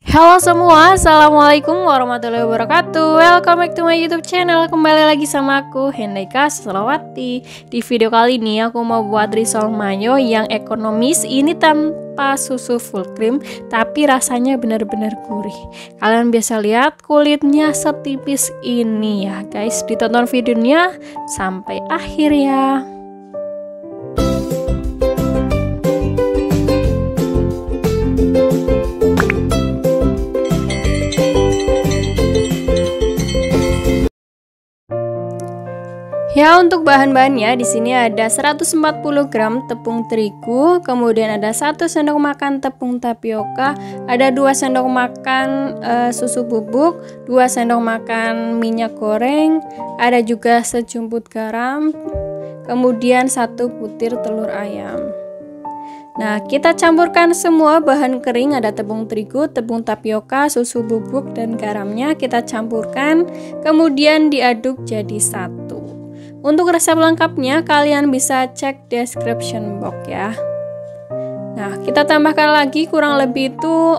Halo semua, Assalamualaikum warahmatullahi wabarakatuh. Welcome back to my YouTube channel. Kembali lagi sama aku, Hendaika Selawati. Di video kali ini aku mau buat risol mayo yang ekonomis. Ini tanpa susu full cream, tapi rasanya benar-benar gurih. Kalian bisa lihat kulitnya setipis ini ya guys. Ditonton videonya sampai akhir ya. Ya, untuk bahan-bahannya di sini ada 140 gram tepung terigu, kemudian ada 1 sendok makan tepung tapioka, ada 2 sendok makan susu bubuk, 2 sendok makan minyak goreng, ada juga sejumput garam, kemudian 1 butir telur ayam. Nah, kita campurkan semua bahan kering, ada tepung terigu, tepung tapioka, susu bubuk, dan garamnya kita campurkan, kemudian diaduk jadi satu. Untuk resep lengkapnya kalian bisa cek description box ya. Nah, kita tambahkan lagi kurang lebih itu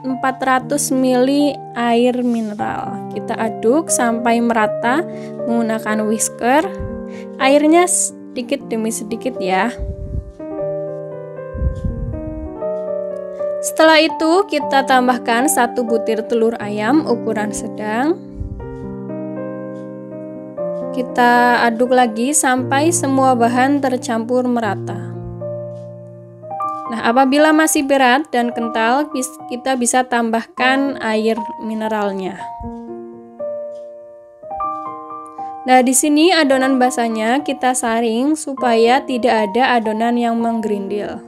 400 ml air mineral. Kita aduk sampai merata menggunakan whisker. Airnya sedikit demi sedikit ya. Setelah itu kita tambahkan 1 butir telur ayam ukuran sedang. Kita aduk lagi sampai semua bahan tercampur merata. Nah, apabila masih berat dan kental, kita bisa tambahkan air mineralnya. Nah, di sini adonan basahnya kita saring supaya tidak ada adonan yang menggerindil.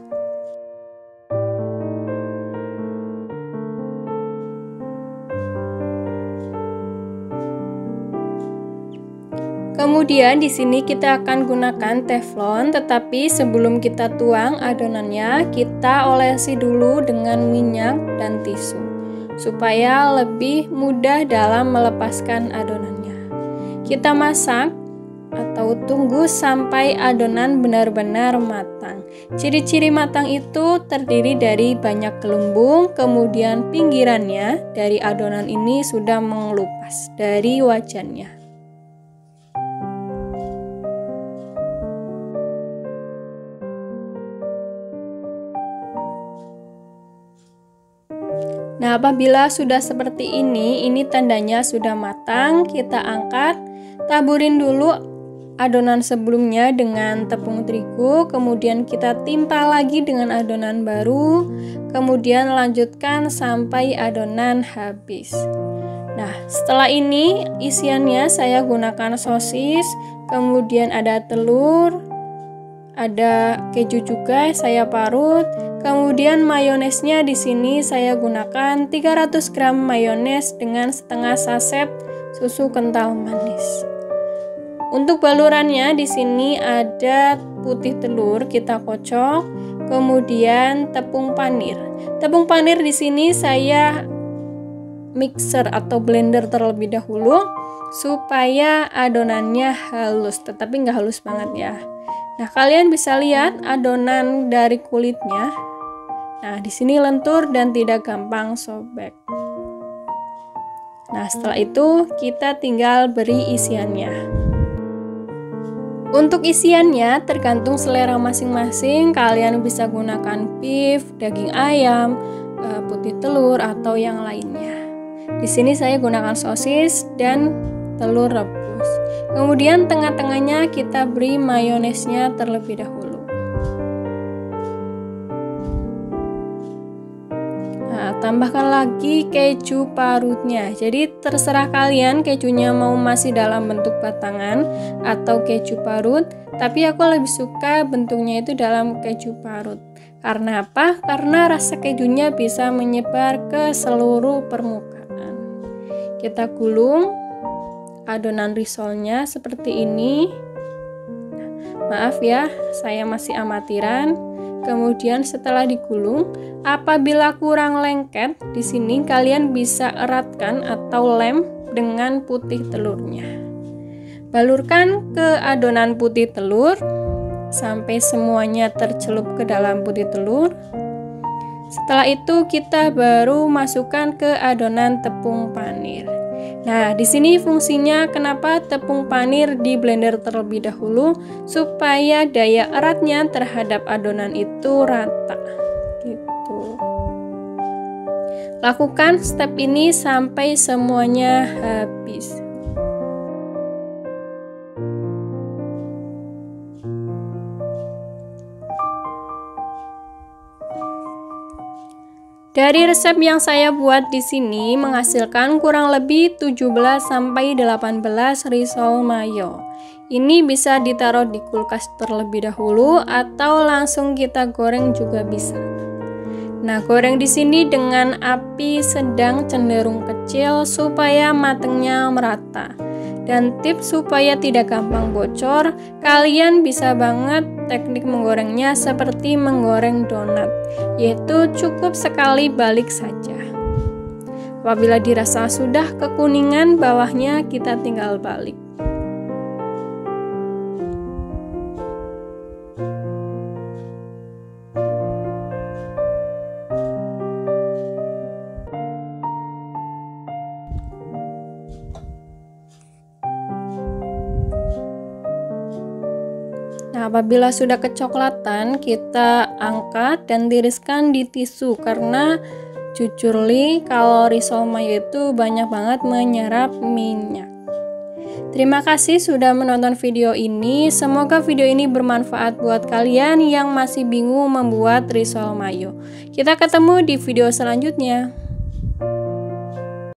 Kemudian di sini kita akan gunakan teflon, tetapi sebelum kita tuang adonannya, kita olesi dulu dengan minyak dan tisu supaya lebih mudah dalam melepaskan adonannya. Kita masak atau tunggu sampai adonan benar-benar matang. Ciri-ciri matang itu terdiri dari banyak gelembung, kemudian pinggirannya dari adonan ini sudah mengelupas dari wajannya. Nah, apabila sudah seperti ini tandanya sudah matang. Kita angkat, taburin dulu adonan sebelumnya dengan tepung terigu, kemudian kita timpa lagi dengan adonan baru, kemudian lanjutkan sampai adonan habis. Nah, setelah ini isiannya saya gunakan sosis, kemudian ada telur, ada keju juga saya parut. Kemudian mayonesnya di sini saya gunakan 300 gram mayones dengan setengah saset susu kental manis. Untuk balurannya di sini ada putih telur kita kocok, kemudian tepung panir. Tepung panir di sini saya mixer atau blender terlebih dahulu supaya adonannya halus, tetapi nggak halus banget ya. Nah, kalian bisa lihat adonan dari kulitnya. Nah, di sini lentur dan tidak gampang sobek. Nah, setelah itu kita tinggal beri isiannya. Untuk isiannya tergantung selera masing-masing. Kalian bisa gunakan beef, daging ayam, putih telur atau yang lainnya. Di sini saya gunakan sosis dan telur rebus. Kemudian tengah-tengahnya kita beri mayonesnya terlebih dahulu. Nah, tambahkan lagi keju parutnya. Jadi terserah kalian kejunya mau masih dalam bentuk batangan atau keju parut, tapi aku lebih suka bentuknya itu dalam keju parut. Karena apa? Karena rasa kejunya bisa menyebar ke seluruh permukaan. Kita gulung adonan risolnya seperti ini. Maaf ya, saya masih amatiran. Kemudian setelah digulung, apabila kurang lengket, di sini kalian bisa eratkan atau lem dengan putih telurnya. Balurkan ke adonan putih telur sampai semuanya tercelup ke dalam putih telur. Setelah itu kita baru masukkan ke adonan tepung panir. Nah, di sini fungsinya kenapa tepung panir di blender terlebih dahulu, supaya daya eratnya terhadap adonan itu rata. Gitu. Lakukan step ini sampai semuanya habis. Dari resep yang saya buat di sini menghasilkan kurang lebih 17-18 risol mayo. Ini bisa ditaruh di kulkas terlebih dahulu atau langsung kita goreng juga bisa. Nah, goreng di sini dengan api sedang cenderung kecil supaya matangnya merata. Dan tips supaya tidak gampang bocor, kalian bisa banget teknik menggorengnya seperti menggoreng donat, yaitu cukup sekali balik saja. Apabila dirasa sudah kekuningan bawahnya, kita tinggal balik. Nah, apabila sudah kecoklatan, kita angkat dan tiriskan di tisu karena jujur li, kalau risol mayo itu banyak banget menyerap minyak. Terima kasih sudah menonton video ini. Semoga video ini bermanfaat buat kalian yang masih bingung membuat risol mayo. Kita ketemu di video selanjutnya.